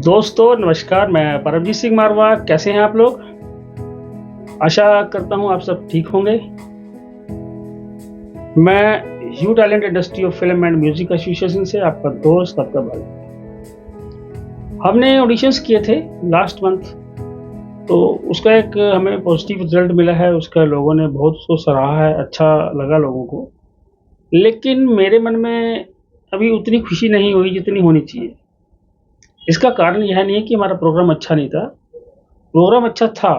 दोस्तों नमस्कार, मैं परमजीत सिंह मारवा। कैसे हैं आप लोग? आशा करता हूँ आप सब ठीक होंगे। मैं you talent industry of film and music association से आपका दोस्त, आपका भाई। हमने ऑडिशंस किए थे लास्ट मंथ, तो उसका एक हमें पॉजिटिव रिजल्ट मिला है। उसका लोगों ने बहुत उसको सराहा है, अच्छा लगा लोगों को। लेकिन मेरे मन में अभी उतनी खुशी नहीं हुई जितनी होनी चाहिए। इसका कारण यह नहीं है कि हमारा प्रोग्राम अच्छा नहीं था, प्रोग्राम अच्छा था,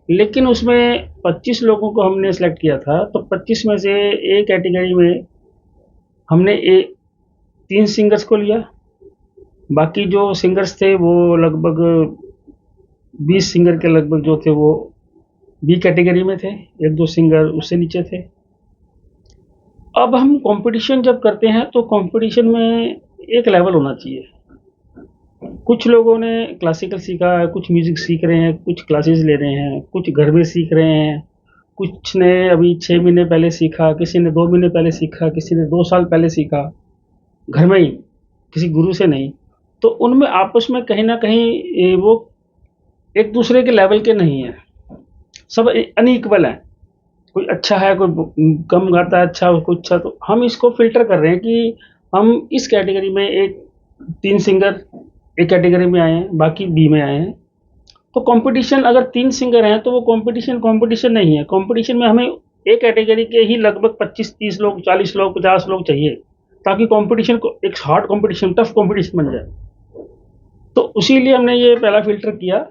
लेकिन उसमें 25 लोगों को हमने सेलेक्ट किया था, तो 25 में से ए कैटेगरी में हमने 3 सिंगर्स को लिया। बाकी जो सिंगर्स थे वो लगभग 20 सिंगर के लगभग जो थे वो बी कैटेगरी में थे, एक दो सिंगर उससे नीचे थे। अब हम कंपटीशन जब करते हैं तो कंपटीशन में एक लेवल होना चाहिए। कुछ लोगों ने क्लासिकल सीखा है, कुछ म्यूज़िक सीख रहे हैं, कुछ क्लासेस ले रहे हैं, कुछ घर में सीख रहे हैं, कुछ ने अभी 6 महीने पहले सीखा, किसी ने 2 महीने पहले सीखा, किसी ने 2 साल पहले सीखा, घर में ही, किसी गुरु से नहीं। तो उनमें आपस में कहीं न कहीं वो एक दूसरे के लेवल के नहीं हैं, सब अनइक्वल हैं। कोई अच्छा है, कोई कम गाता है अच्छा, कोई अच्छा। तो हम इसको फ़िल्टर कर रहे हैं कि हम इस कैटेगरी में 3 सिंगर ए कैटेगरी में आए हैं, बाकी बी में आए हैं। तो कंपटीशन अगर 3 सिंगर हैं तो वो कंपटीशन नहीं है। कंपटीशन में हमें ए कैटेगरी के ही लगभग 25-30 लोग, 40 लोग, 50 लोग चाहिए, ताकि कंपटीशन को एक हार्ड कंपटीशन, टफ कंपटीशन बन जाए। तो इसीलिए हमने ये पहला फ़िल्टर किया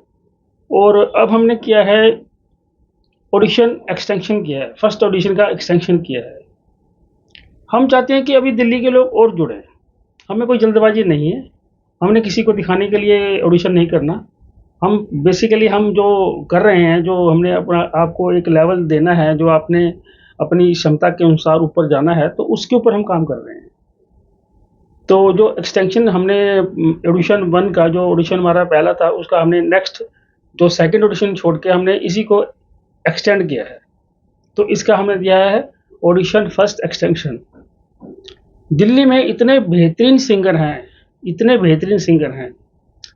और अब हमने किया है ऑडिशन एक्सटेंशन किया है, फर्स्ट ऑडिशन का एक्सटेंशन किया है। हम चाहते हैं कि अभी दिल्ली के लोग और जुड़ें। हमें कोई जल्दबाजी नहीं है, हमने किसी को दिखाने के लिए ऑडिशन नहीं करना। हम बेसिकली हम जो कर रहे हैं, जो हमने अपना आपको एक लेवल देना है, जो आपने अपनी क्षमता के अनुसार ऊपर जाना है, तो उसके ऊपर हम काम कर रहे हैं। तो जो एक्सटेंशन हमने ऑडिशन 1 का जो ऑडिशन हमारा पहला था, उसका हमने नेक्स्ट जो सेकंड ऑडिशन छोड़ के हमने इसी को एक्सटेंड किया है। तो इसका हमने दिया है ऑडिशन फर्स्ट एक्सटेंशन। दिल्ली में इतने बेहतरीन सिंगर हैं, इतने बेहतरीन सिंगर हैं,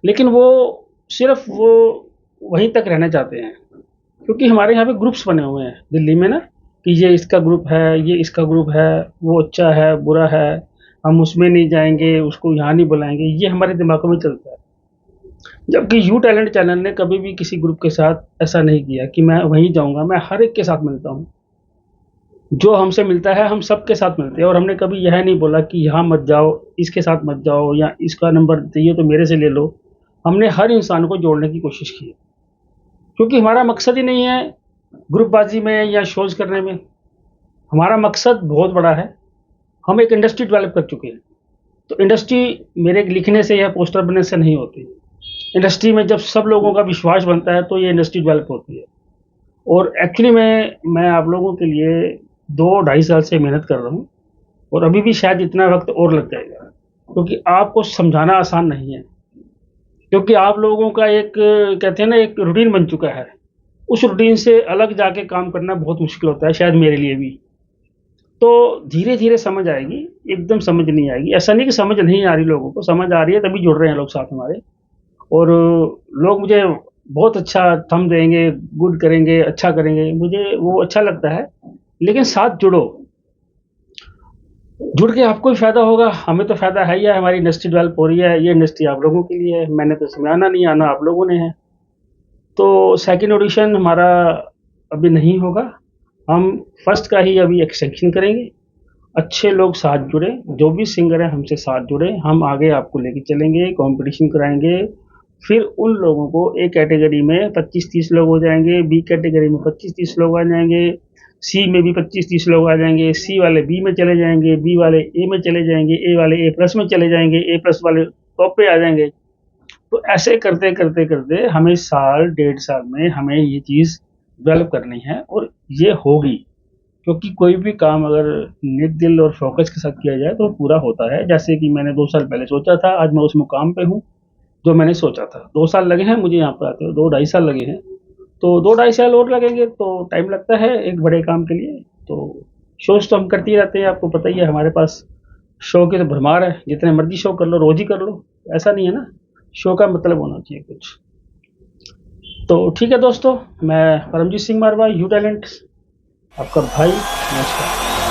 लेकिन वो सिर्फ वो वहीं तक रहना चाहते हैं, क्योंकि हमारे यहाँ पे ग्रुप्स बने हुए हैं दिल्ली में ना, कि ये इसका ग्रुप है, ये इसका ग्रुप है, वो अच्छा है, बुरा है, हम उसमें नहीं जाएंगे, उसको यहाँ नहीं बुलाएंगे, ये हमारे दिमागों में चलता है। जबकि यू टैलेंट चैनल ने कभी भी किसी ग्रुप के साथ ऐसा नहीं किया कि मैं वहीं जाऊँगा। मैं हर एक के साथ मिलता हूँ, जो हमसे मिलता है हम सबके साथ मिलते हैं, और हमने कभी यह नहीं बोला कि यहाँ मत जाओ, इसके साथ मत जाओ, या इसका नंबर चाहिए तो मेरे से ले लो। हमने हर इंसान को जोड़ने की कोशिश की है, क्योंकि हमारा मकसद ही नहीं है ग्रुपबाजी में या शोज़ करने में। हमारा मकसद बहुत बड़ा है। हम एक इंडस्ट्री डेवलप कर चुके हैं। तो इंडस्ट्री मेरे लिखने से या पोस्टर बनने से नहीं होती। इंडस्ट्री में जब सब लोगों का विश्वास बनता है तो ये इंडस्ट्री डेवलप होती है। और एक्चुअली मैं आप लोगों के लिए 2 ढाई साल से मेहनत कर रहा हूँ, और अभी भी शायद इतना वक़्त और लग जाएगा, क्योंकि आपको समझाना आसान नहीं है। क्योंकि आप लोगों का एक कहते हैं ना, एक रूटीन बन चुका है। उस रूटीन से अलग जाके काम करना बहुत मुश्किल होता है, शायद मेरे लिए भी। तो धीरे-धीरे समझ आएगी, एकदम समझ नहीं आएगी। ऐसा नहीं कि समझ नहीं आ रही लोगों को, समझ आ रही है, तभी जुड़ रहे हैं लोग साथ हमारे। और लोग मुझे बहुत अच्छा थंब देंगे, गुड करेंगे, अच्छा करेंगे, मुझे वो अच्छा लगता है। लेकिन साथ जुड़ो, जुड़ के आपको भी फ़ायदा होगा, हमें तो फ़ायदा है ही है, हमारी इंडस्ट्री डेवलप हो रही है, ये इंडस्ट्री आप लोगों के लिए है। मैंने तो इसमें आना नहीं, आना आप लोगों ने है। तो सेकंड ऑडिशन हमारा अभी नहीं होगा, हम फर्स्ट का ही अभी एक्सटेंशन करेंगे। अच्छे लोग साथ जुड़े, जो भी सिंगर हैं हमसे साथ जुड़े, हम आगे आपको लेके चलेंगे, कंपटीशन कराएंगे। फिर उन लोगों को ए कैटेगरी में 25-30 लोग हो जाएंगे, बी कैटेगरी में 25-30 लोग आ जाएंगे, सी में भी 25-30 लोग आ जाएंगे, सी वाले बी में चले जाएंगे, बी वाले ए में चले जाएंगे, ए वाले ए प्लस में चले जाएंगे, ए प्लस वाले टॉप पे आ जाएंगे। तो ऐसे करते करते करते हमें साल 1.5 साल में हमें ये चीज़ डेवलप करनी है, और ये होगी। क्योंकि कोई भी काम अगर नेक दिल और फोकस के साथ किया जाए तो वो पूरा होता है। जैसे कि मैंने 2 साल पहले सोचा था, आज मैं उस मुकाम पे हूँ जो मैंने सोचा था। 2 साल लगे हैं मुझे यहाँ पे आते हुए, 2 ढाई साल लगे हैं। तो 2 ढाई साल और लगेंगे, तो टाइम लगता है एक बड़े काम के लिए। तो शोज़ तो हम करते ही रहते हैं, आपको पता ही है, हमारे पास शो की तो भरमार है। जितने मर्ज़ी शो कर लो, रोज़ ही कर लो, ऐसा नहीं है ना। शो का मतलब होना चाहिए कुछ। तो ठीक है दोस्तों, मैं परमजीत सिंह मारवा, यू टैलेंट, आपका भाई, नमस्कार।